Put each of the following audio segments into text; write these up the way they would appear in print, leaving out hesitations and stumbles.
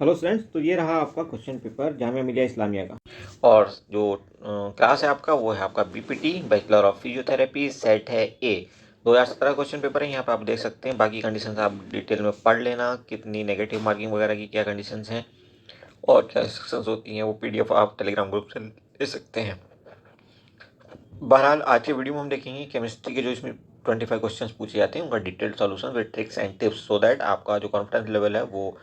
Hello students, तो ये रहा आपका क्वेश्चन पेपर जामिया मिलिया इस्लामिया का। और जो क्लास है आपका वो है आपका BPT bachelor of physiotherapy set है ए। 2017 क्वेश्चन पेपर है। यहाँ पे आप देख सकते हैं, बाकी कंडीशंस आप डिटेल में पढ़ लेना, कितनी नेगेटिव मार्किंग वगैरह की क्या कंडीशंस हैं और क्या इंस्ट्रक्शंस होती हैं, वो पीडीएफ आप टेलीग्राम ग्रुप से ले सकते हैं। बहरहाल आज के वीडियो में हम देखेंगे केमिस्ट्री के जो इसमें 25 क्वेश्चंस पूछे जाते हैं उनका detailed solution with tricks and tips, so that आपका जो कॉन्फिडेंस लेवल है वो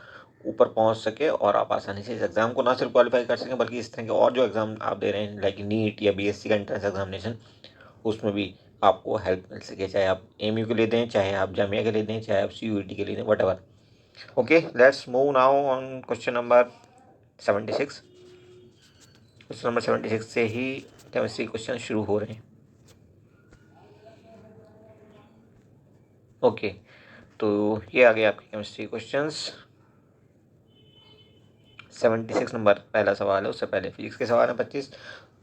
ऊपर पहुंच सके और आप आसानी से इस एग्जाम को ना सिर्फ क्वालिफाई कर सकें बल्कि इस तरह के और जो एग्जाम आप दे रहे हैं लाइक नीट या बीएससी का एंट्रेंस एग्जामिनेशन, उसमें भी आपको हेल्प मिल सके। चाहे आप एमयू के लिए दें, चाहे आप जामिया के लिए दें, चाहे आप सीयूईटी के लिए दें, what ever. Okay, let's move now on question number 76। Question number 76 से ही केमिस्ट्री क्वेश्चन शुरू हो रहे हैं। ओके, तो ये आ गए आपके केमिस्ट्री क्वेश्चंस। 76 नंबर पहला सवाल है, उससे पहले फिजिक्स के सवाल है 25।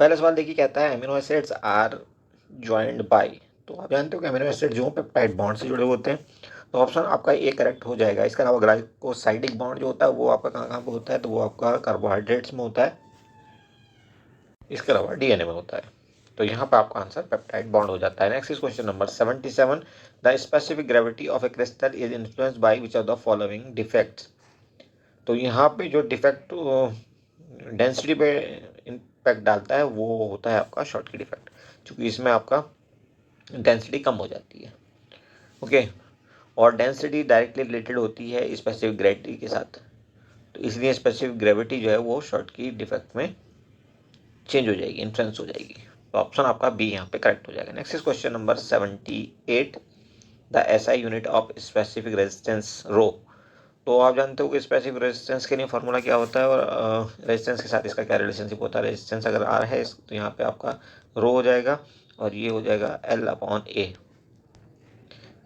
पहला सवाल देखिए, कहता है amino acids are joined by. तो आप जानते हो कि अमीनो एसिड जो पेप्टाइड बॉन्ड से जुड़े होते हैं, तो ऑप्शन आपका ए करेक्ट हो जाएगा। इसके अलावा ग्लाइकोसाइडिक बॉन्ड जो होता है वो आपका कहाँ कहाँ पे होता है, तो वो आपका कार्बोहाइड्रेट्स में होता है, इसके अलावा डीएनए में होता है। तो यहाँ पे आपका आंसर पेप्टाइड बॉन्ड हो जाता है। Next is question number 77। The specific gravity of A crystal is influenced by which of the following defects. तो यहाँ पे जो डिफेक्ट डेंसिटी पे इम्पैक्ट डालता है वो होता है आपका शॉर्टकी डिफेक्ट, क्योंकि इसमें आपका डेंसिटी कम हो जाती है। ओके, और डेंसिटी डायरेक्टली रिलेटेड होती है स्पेसिफिक ग्रेविटी के साथ, तो इसलिए स्पेसिफिक ग्रेविटी जो है वो शॉर्टकी डिफेक्ट में चेंज हो जाएगी, इन्फ्लुएंस हो जाएगी। तो ऑप्शन आपका बी यहाँ पे करेक्ट हो जाएगा। Next is question number 78। The SI unit of specific resistance rho. तो आप जानते हो कि स्पेसिफिक रेजिस्टेंस के लिए फार्मूला क्या होता है और रेजिस्टेंस के साथ इसका क्या रिलेशनशिप होता है। रेजिस्टेंस अगर आर है तो यहाँ पे आपका रो हो जाएगा और ये हो जाएगा एल अपॉन ए।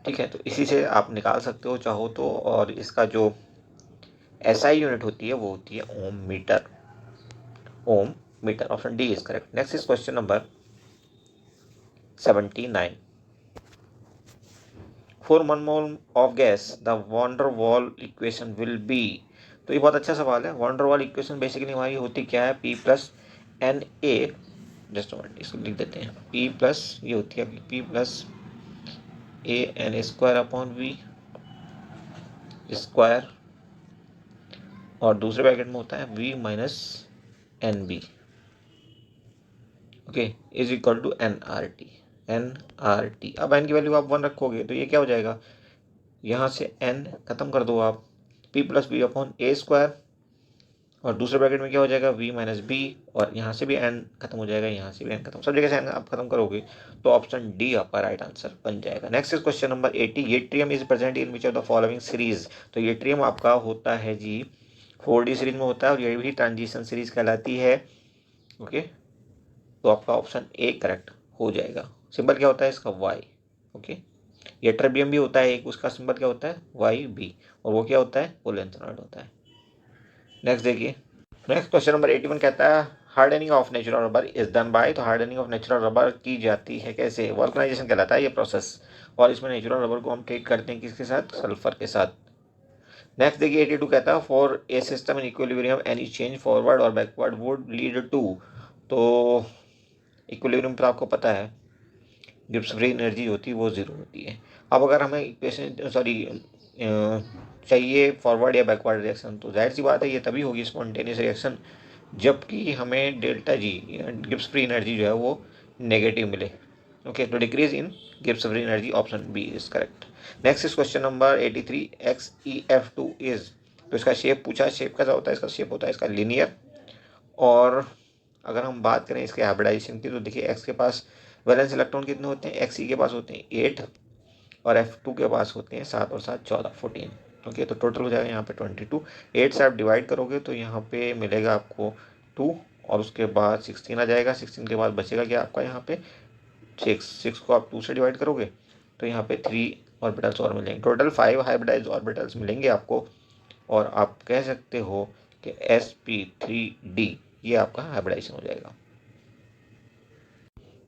ठीक है, तो इसी से आप निकाल सकते हो चाहो तो, और इसका जो एसआई यूनिट होती है वो होती है ohm meter. Ohm meter, option D is correct. Next is question number 79। For 1 mole of gas the van der Waals equation will be. तो ये बहुत अच्छा सवाल है। वॉन्डर वॉल इक्वेशन बेसिकली हमारी होती क्या है, P plus n a, just इसको लिख देते हैं, पी प्लस ये होती है P plus a n square upon V square, और दूसरे ब्रैकेट में होता है V minus n b, okay, is equal to n R T. N R T, अब एन की वैल्यू आप 1 रखोगे तो ये क्या हो जाएगा, यहाँ से एन खत्म कर दो आप, पी प्लस बी अपॉन ए स्क्वायर, और दूसरे ब्रैकेट में क्या हो जाएगा वी माइनस बी, और यहाँ से भी एन खत्म हो जाएगा, यहाँ से भी एन खत्म, सब जगह से एन आप खत्म करोगे तो ऑप्शन डी आपका राइट आंसर बन जाएगा। Next is question number 80। Yttrium is present in which of the following series. तो येट्रियम आपका होता है जी 4D सीरीज में होता है और ये भी ट्रांजिशन सीरीज कहलाती है। ओके, तो आपका ऑप्शन ए करेक्ट हो जाएगा। सिंबल क्या होता है इसका, वाई। ओके, येट्रियम भी होता है एक, उसका सिंबल क्या होता है, वाई बी, और वो क्या होता है, पोलेंथेनॉइड होता है। नेक्स्ट देखिए, नेक्स्ट क्वेश्चन नंबर 81 कहता है hardening of natural rubber is done by. तो हार्डनिंग ऑफ नेचुरल रबर की जाती है कैसे, वल्कनाइजेशन कहलाता है ये प्रोसेस, और इसमें नेचुरल रबर को हम ट्रीट करते हैं किसके साथ, सल्फर के साथ। नेक्स्ट देखिए 82 कहता है for a system in equilibrium any change forward और बैकवर्ड वुड लीड टू। तो इक्विलिब्रियम तो आपको पता है, गिब्स फ्री एनर्जी होती है वो जीरो होती है। अब अगर हमें इक्वेशन चाहिए फॉरवर्ड या बैकवर्ड रिएक्शन, तो जाहिर सी बात है ये तभी होगी स्पॉन्टेनियस रिएक्शन जबकि हमें delta G Gibbs free energy जो है वो नेगेटिव मिले। ओके, तो decrease in Gibbs free energy, option B is correct. Next is question number 83। XeF2 is. तो इसका शेप पूछा है, शेप कैसा होता है, इसका शेप होता है इसका लीनियर। और अगर हम बात करें इसके हाइब्रिडाइजेशन की, तो देखिए एक्स के पास वैलेंस इलेक्ट्रॉन कितने होते हैं, XE के पास होते हैं 8 और F2 के पास होते हैं 7 और 7 14 14। ओके, तो टोटल हो जाएगा यहाँ पे 22। 8 से आप डिवाइड करोगे तो यहाँ पे मिलेगा आपको 2, और उसके बाद 16 आ जाएगा। 16 के बाद बचेगा क्या आपका यहाँ पे 6 को आप 2 से डिवाइड करोगे तो यहाँ पे 3 ऑर्बिटल्स और मिलेंगे। टोटल 5 हाइब्रिडाइज ऑर्बिटल्स मिलेंगे आपको, और आप कह सकते हो कि sp3d ये आपका हाइब्रिडाइजेशन हो जाएगा।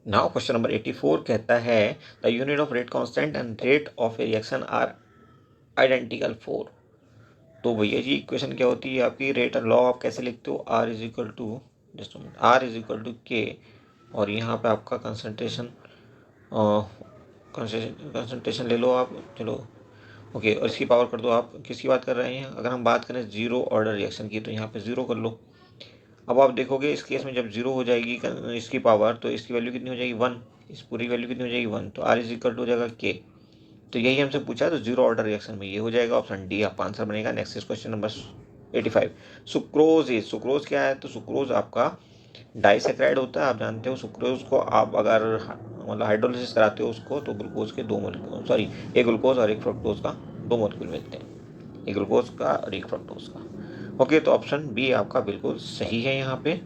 नाउ क्वेश्चन नंबर 84 कहता है the unit of rate constant and rate of a reaction are identical for. तो भैया जी इक्वेशन क्या होती है आपकी, रेट लॉ आप कैसे लिखते हो, R is equal to, just R is equal to K, और यहाँ पे आपका कंसंट्रेशन कंसंट्रेशन ले लो आप, चलो ओके, और इसकी पावर कर दो आप। किसकी बात कर रहे हैं, अगर हम बात करें जीरो ऑर्डर रिएक्शन की तो यहाँ पे ज़ीरो कर लो। अब आप देखोगे इस केस में जब जीरो हो जाएगी इसकी पावर, तो इसकी वैल्यू कितनी हो जाएगी 1, इस पूरी वैल्यू कितनी हो जाएगी 1, तो आर इज इक्वल टू हो जाएगा के। तो यही हमसे पूछा है, तो जीरो ऑर्डर रिएक्शन में ये हो जाएगा ऑप्शन डी आपका आंसर बनेगा। Next is question number 85। Sucrose is, sucrose क्या है, तो सुक्रोज आपका डाइसेक्राइड होता है, आप जानते हो। सुक्रोज को आप अगर मतलब हाइड्रोलिसिस कराते हो उसको, तो ग्लूकोज के दो मोलिक्यूल, सॉरी एक ग्लूकोज और एक फ्रक्टोज का दो मोलिक्यूल मिलते हैं, एक ग्लूकोज का और एक फ्रक्टोज का। ओके, तो ऑप्शन बी आपका बिल्कुल सही है यहाँ पे।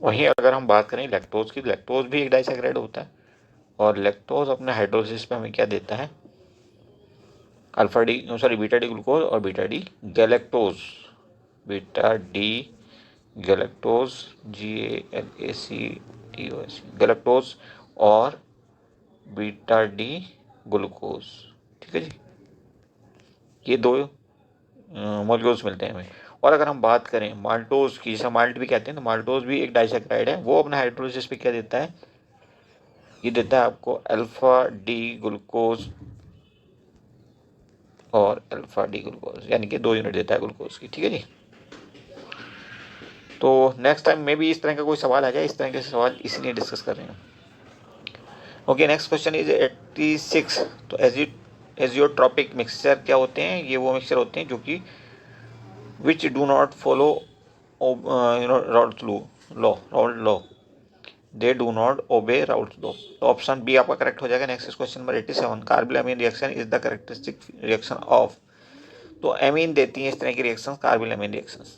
वहीं अगर हम बात करें लैक्टोज की, लैक्टोज भी एक डाइसेक्राइड होता है, और लैक्टोज अपने हाइड्रोलिसिस पे हमें क्या देता है, alpha D, sorry beta D glucose और beta D galactose, beta D galactose, GALACTOS galactose और बीटा डी ग्लूकोज, ठीक है जी, ये दो मॉलिक्यूल्स मिलते हैं हमें। और अगर हम बात करें माल्टोज की, जिसे माल्ट भी कहते हैं, तो माल्टोज भी एक डाइसेक्राइड है, वो अपने हाइड्रोलिसिस पे क्या देता है, ये देता है आपको अल्फा डी ग्लूकोज और अल्फा डी ग्लूकोज, यानी कि 2 यूनिट देता है ग्लूकोज की, ठीक है जी। तो नेक्स्ट टाइम में भी इस तरह का कोई सवाल आ जाए, इस तरह के सवाल इसीलिए डिस्कस कर रहे हैं। Okay, next question is 86। तो एजियोट्रॉपिक मिक्सचर क्या होते हैं, ये वो मिक्सचर होते हैं जो कि which do not follow Raoult law, they do not obey Raoult law. तो ऑप्शन बी आपका करेक्ट हो जाएगा। Next question number 87। Carbyl reaction is the characteristic reaction of, तो एमीन देती है इस तरह की reaction carbyl amine reactions.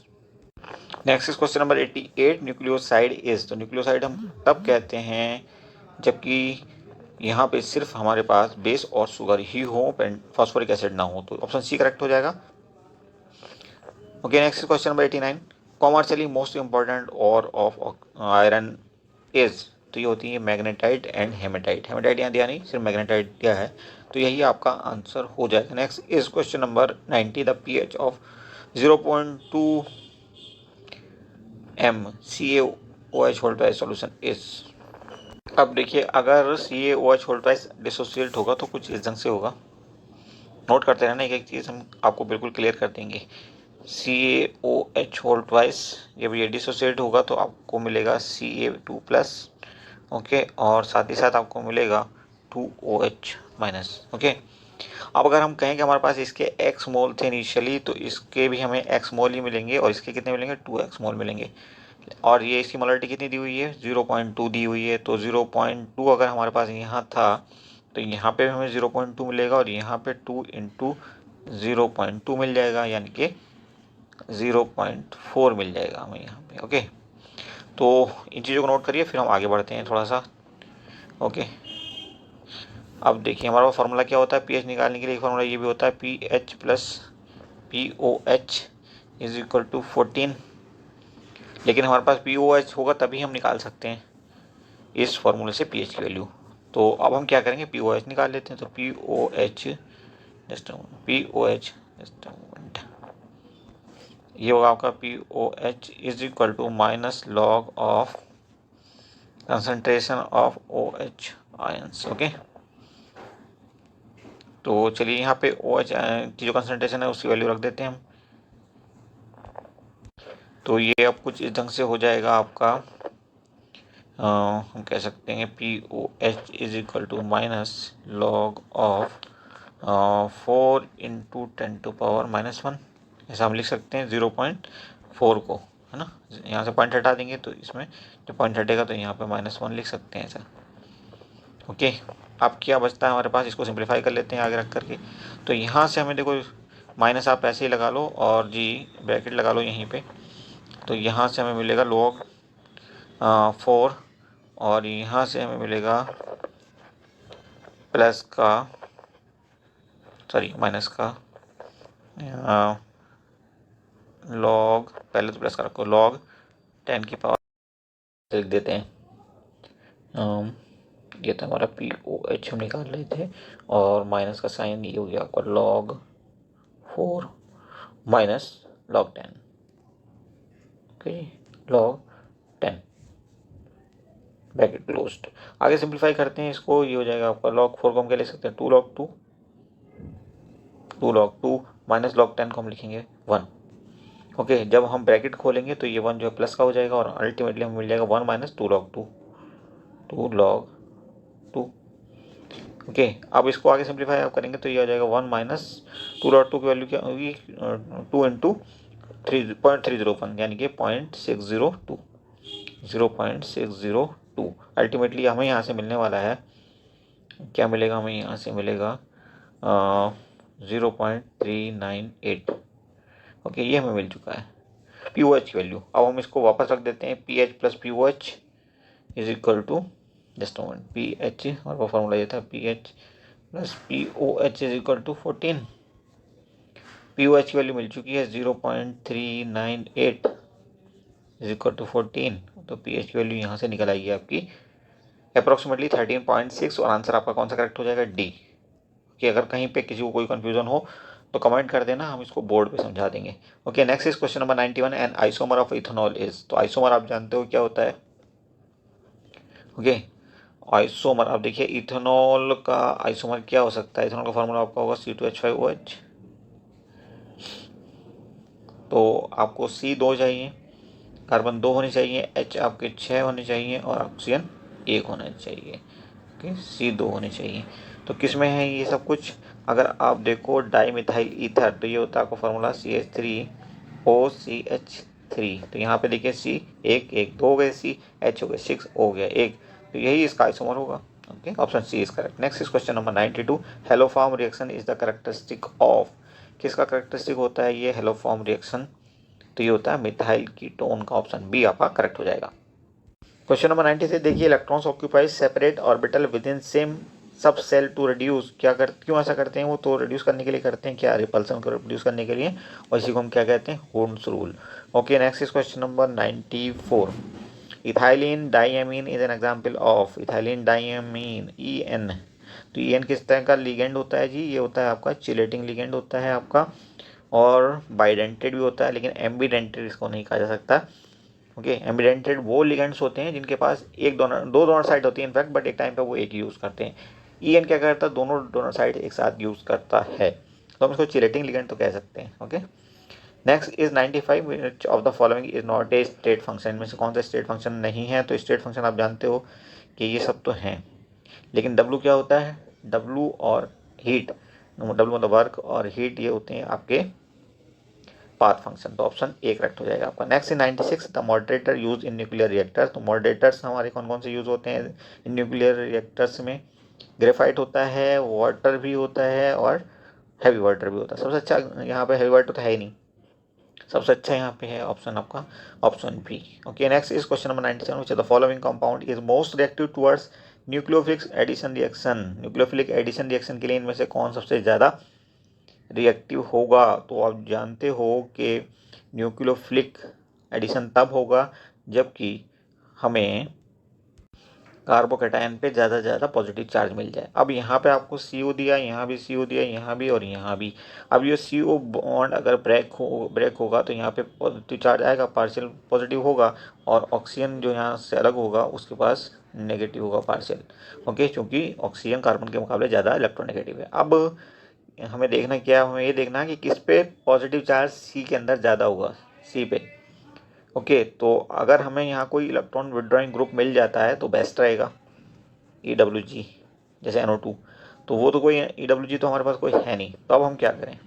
Next is question number 88। Nucleoside is, तो न्यूक्लियोसाइड हम तब कहते हैं जबकि यहाँ पे सिर्फ हमारे पास बेस और शुगर ही हो, फॉस्फोरिक एसिड ना हो, तो ऑप्शन सी करेक्ट हो जाएगा। Okay, next question number 89। Commercially most important और ऑफ आयरन इज, तो ये होती है मैग्नेटाइट एंड हेमेटाइट। हेमेटाइट यहाँ दिया नहीं, सिर्फ मैग्नेटाइट दिया है, तो यही आपका आंसर हो जाएगा। Next is question number 90। The pH of 0.2 MCaOH whole twice solution is. अब देखिए, अगर CaOH होल ट्वाइस डिसोसिएट होगा तो कुछ इस ढंग से होगा, नोट करते रहना, एक एक चीज़ हम आपको बिल्कुल क्लियर कर देंगे। CaOH होल ट्वाइस जब ये डिसोसिएट होगा तो आपको मिलेगा Ca2 प्लस, ओके, और साथ ही साथ आपको मिलेगा 2OH माइनस, ओके। अब अगर हम कहें कि हमारे पास इसके x मोल थे इनिशियली, तो इसके भी हमें x मोल ही मिलेंगे, और इसके कितने मिलेंगे, 2x मोल मिलेंगे। और ये इसकी मोलरिटी कितनी दी हुई है, 0.2 दी हुई है, तो 0.2 अगर हमारे पास यहाँ था तो यहाँ पे हमें 0.2 मिलेगा, और यहाँ पे 2 इंटू 0.2 मिल जाएगा, यानी कि 0.4 मिल जाएगा हमें यहाँ पे, ओके। तो इन चीज़ों को नोट करिए, फिर हम आगे बढ़ते हैं थोड़ा सा, ओके। अब देखिए हमारा फार्मूला क्या होता है pH निकालने के लिए, फार्मूला ये भी होता है pH plus POH is equal to 14, लेकिन हमारे पास POH होगा तभी हम निकाल सकते हैं इस फॉर्मूले से pH की वैल्यू। तो अब हम क्या करेंगे, POH निकाल लेते हैं। तो POH ये होगा आपका POH is equal to minus log of concentration of OH ions, okay. तो चलिए यहाँ पे OH की जो कंसंट्रेशन है उसकी वैल्यू रख देते हैं हम। तो ये अब कुछ इस ढंग से हो जाएगा आपका, हम कह सकते हैं POH is equal to minus log of 4 into 10⁻⁻1, ऐसा हम लिख सकते हैं 0.4 को, है ना। यहाँ से पॉइंट हटा देंगे तो इसमें जो पॉइंट हटेगा तो यहाँ पे -1 लिख सकते हैं ऐसा, ओके। अब क्या बचता है हमारे पास, इसको सिंप्लीफाई कर लेते हैं आगे रख करके। तो यहाँ से हमें देखो माइनस आप ऐसे ही लगा लो और जी ब्रैकेट लगा लो यहीं पे, तो यहाँ से हमें मिलेगा log 4, और यहाँ से हमें मिलेगा प्लस का, सॉरी माइनस का, log, पहले तो प्लस का रखो, log 10 की पावर लिख देते हैं। ये था हमारा POH हम निकाल रहे थे, और माइनस का साइन ये हो गया आपका log 4, minus log 10, okay, log 10 bracket closed. आगे सिंप्लीफाई करते हैं इसको, ये हो जाएगा आपका log 4 को हम क्या लिख सकते हैं 2 log 2, 2 log 2 माइनस log 10 को हम लिखेंगे 1। ओके, जब हम ब्रैकेट खोलेंगे तो ये 1 जो है प्लस का हो जाएगा और अल्टीमेटली हमें मिल जाएगा 1 माइनस 2 log 2, 2 log 2। ओके, अब इसको आगे सिंप्लीफाई आप करेंगे तो ये हो जाएगा 1 माइनस 2 log 2 की वैल्यू क्या होगी 2 इंटू 0.301 यानी कि 0.602, 0.602। अल्टीमेटली हमें यहाँ से मिलने वाला है, क्या मिलेगा हमें यहाँ से मिलेगा 0.398। ओके, ये हमें मिल चुका है पी ओ एच की वैल्यू। अब हम इसको वापस रख देते हैं, P H plus P O H is equal to, just moment, P H और वो फॉर्मूला ये था, P H plus P O H is equal to 14। P O H की वैल्यू मिल चुकी है 0.398 इज इक्वल टू 14, तो पी एच की वैल्यू यहाँ से निकल आएगी आपकी अप्रॉक्सीमेटली 13.6 और आंसर आपका कौन सा करेक्ट हो जाएगा, डी। कि अगर कहीं पे किसी को कोई कंफ्यूजन हो तो कमेंट कर देना, हम इसको बोर्ड पे समझा देंगे। Okay, next is question number 91, an isomer of ethanol is. तो आइसोमर आप जानते हो क्या होता है। ओके, आइसोमर आप देखिए इथेनॉल का आइसोमर क्या हो सकता है, इथेनॉल का फार्मूला आपका होगा C2H5OH। तो आपको C2 चाहिए, कार्बन 2 होनी चाहिए, H आपके 6 होने चाहिए और ऑक्सीजन 1 होना चाहिए। ओके, C2 होने चाहिए। तो किस में है ये सब कुछ, अगर आप देखो डाई मिथाइल ईथर, तो ये होता है आपका फार्मूला CH3OCH3। तो यहाँ पे देखिए C 1 1 2 हो गए, C H हो गए 6 हो गया 1, तो यही इसका आइसोमर होगा। Okay, option C is correct. Next is question number 92, haloform reaction is the characteristic of. किसका कैरेक्टरिस्टिक होता है ये हेलोफॉर्म रिएक्शन, तो ये होता है मिथाइल कीटोन का, ऑप्शन बी आपका करेक्ट हो जाएगा। क्वेश्चन नंबर 93 देखिए, electrons occupy separate orbital within same subshell to reduce. क्यों ऐसा करते हैं वो, तो रिड्यूस करने के लिए करते हैं क्या, रिपल्सन को रिड्यूस करने के लिए, और इसी को हम क्या कहते हैं, होर्न्स rule. Okay, next is question number 94, ethylene diamine is an example of. Ethylene diamine EN, तो EN किस तरह का लिगेंड होता है जी, ये होता है आपका चिलेटिंग लिगेंड होता है आपका, और बाइडेंटेड भी होता है, लेकिन एम्बीडेंटेड इसको नहीं कहा जा सकता। ओके, एम्बीडेंटेड वो लिगेंड्स होते हैं जिनके पास एक दो डोनर साइड होती है इनफैक्ट, बट एक टाइम पे वो एक यूज़ करते हैं। EN क्या करता है, दोनों डोनर साइड एक साथ यूज़ करता है, तो हम इसको चिलेटिंग लिगेंड तो कह सकते हैं। Okay, next is 95, which of the following is not a state function. इनमें से कौन सा स्टेट फंक्शन नहीं है, तो स्टेट फंक्शन आप जानते हो कि ये सब तो हैं, लेकिन W क्या होता है, W और हीट, W मतलब वर्क और हीट, ये होते हैं आपके पाथ फंक्शन, तो ऑप्शन ए करेक्ट हो जाएगा आपका। Next in 96, the moderator use in nuclear reactors. तो मॉडरेटर्स हमारे कौन कौन से यूज होते हैं इन न्यूक्लियर रिएक्टर्स में, ग्रेफाइट होता है, वाटर भी होता है और हैवी वाटर भी होता है। सबसे अच्छा यहाँ पे हैवी वाटर तो है ही नहीं, सबसे अच्छा यहाँ पे है ऑप्शन आपका option B. Okay, next is question number 97, which of the following compound is most reactive towards nucleophilic addition reaction. Nucleophilic addition reaction के लिए इनमें से कौन सबसे ज़्यादा रिएक्टिव होगा, तो आप जानते हो कि न्यूक्लियोफिलिक एडिशन तब होगा जबकि हमें कार्बोकैटायन पे ज़्यादा से ज़्यादा पॉजिटिव चार्ज मिल जाए। अब यहाँ पे आपको CO दिया, यहाँ भी CO दिया, यहाँ भी और यहाँ भी। अब ये CO बॉन्ड अगर ब्रेक होगा तो यहाँ पे पॉजिटिव चार्ज आएगा, पार्शियल पॉजिटिव होगा, और ऑक्सीजन जो यहाँ से अलग होगा उसके पास नेगेटिव होगा पार्शियल। ओके, क्योंकि ऑक्सीजन कार्बन के मुकाबले ज़्यादा इलेक्ट्रोनेगेटिव है। अब हमें देखना क्या है, हमें ये देखना है कि किस पे पॉजिटिव चार्ज C के अंदर ज़्यादा होगा, C पे। ओके, तो अगर हमें यहाँ कोई इलेक्ट्रॉन विड्रॉइंग ग्रुप मिल जाता है तो बेस्ट रहेगा, EWG जैसे NO2, तो वो तो कोई EWG तो हमारे पास कोई है नहीं, तो अब हम क्या करें।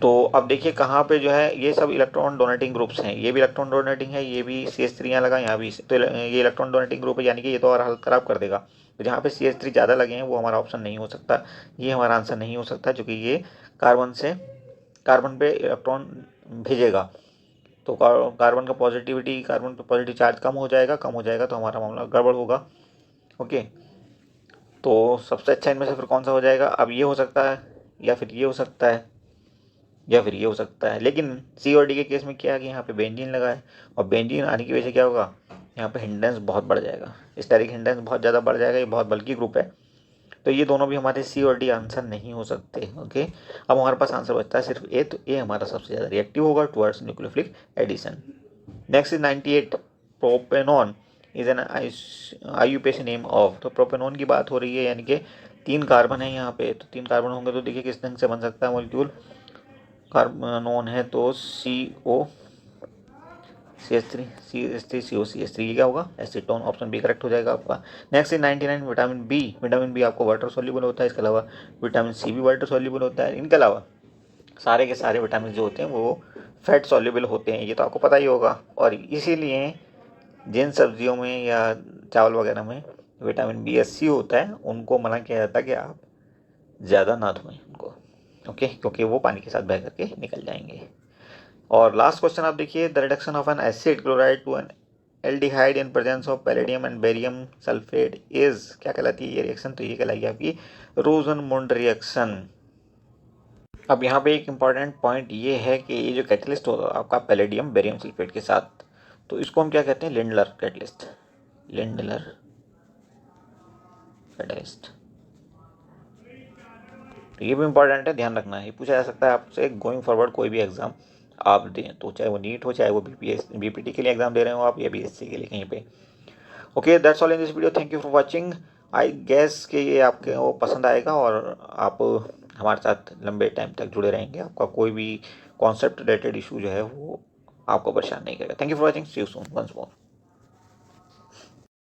तो अब देखिए कहाँ पे जो है ये सब इलेक्ट्रॉन डोनेटिंग ग्रुप्स हैं, ये भी इलेक्ट्रॉन डोनेटिंग है, ये भी CH3 यहाँ लगा, यहाँ भी, तो ये इलेक्ट्रॉन डोनेटिंग ग्रुप है, यानी कि ये तो और हालत ख़राब कर देगा। तो जहाँ पे CH3 ज़्यादा लगे हैं वो हमारा ऑप्शन नहीं हो सकता, ये हमारा आंसर नहीं हो सकता, क्योंकि ये कार्बन पे इलेक्ट्रॉन भेजेगा, तो कार्बन का कार्बन पे पॉजिटिव चार्ज कम हो जाएगा तो हमारा मामला गड़बड़ होगा। ओके, तो सबसे अच्छा इनमें से फिर कौन सा हो जाएगा, अब ये हो सकता है या फिर ये हो सकता है या फिर ये हो सकता है, लेकिन C और D के केस में क्या है कि यहाँ पे बेंजीन लगा है, और बेंजीन आने की वजह से क्या होगा, यहाँ पे हिंडेंस बहुत बढ़ जाएगा, स्टेरिक हिंडेंस बहुत ज़्यादा बढ़ जाएगा, ये बहुत बल्कि ग्रुप है, तो ये दोनों भी हमारे सी और डी आंसर नहीं हो सकते। ओके, अब हमारे पास आंसर बचता है सिर्फ ए, तो ए हमारा सबसे ज़्यादा रिएक्टिव होगा towards nucleophilic addition. Next is 98, propanone is an IUPAC name of. तो प्रोपेनॉन की बात हो रही है, यानी कि 3 कार्बन है यहाँ पे, तो 3 कार्बन होंगे तो देखिए किस ढंग से बन सकता है मॉलिक्यूल। कार्बन है तो CO CH3 CH3 CO CH3, ये क्या होगा, एसीटोन। ऑप्शन बी करेक्ट हो जाएगा आपका। Next is 99, vitamin B. Vitamin B आपको वाटर सॉल्युबल होता है, इसके अलावा विटामिन सी भी वाटर सॉल्युबल होता है। इनके अलावा सारे के सारे विटामिन जो होते हैं वो फैट सॉल्युबल होते हैं, ये तो आपको पता ही होगा। और इसीलिए जिन सब्जियों में या चावल वगैरह में विटामिन B, C होता है, उनको मना किया जाता है कि आप ज़्यादा ना धोएं उनको। ओके, क्योंकि वो पानी के साथ बह करके निकल जाएंगे। और लास्ट क्वेश्चन आप देखिए, the reduction of an acid chloride to an aldehyde in presence of palladium and barium sulphate is, क्या कहलाती है ये रिएक्शन, तो ये कहलाएगी आपकी रोजनमुंड रिएक्शन। अब यहाँ पे एक इम्पॉर्टेंट पॉइंट ये है कि ये जो कैटलिस्ट होगा आपका पैलेडियम बेरियम सल्फेट के साथ, तो इसको हम क्या कहते हैं, लिंडलर कैटलिस्ट। लिंडलर कैटलिस्ट, तो ये भी इम्पॉर्टेंट है, ध्यान रखना है। ये पूछा जा सकता है आपसे गोइंग फॉरवर्ड, कोई भी एग्जाम आप दें, तो चाहे वो नीट हो, चाहे वो BPT के लिए एग्जाम दे रहे हो आप, या BSc के लिए कहीं पे। Okay, that's all in this video, thank you for watching. I guess कि ये आपके वो पसंद आएगा और आप हमारे साथ लंबे टाइम तक जुड़े रहेंगे। आपका कोई भी कॉन्सेप्ट रिलेटेड इशू जो है वो आपको परेशान नहीं करेगा। Thank you for watching, see you soon once more.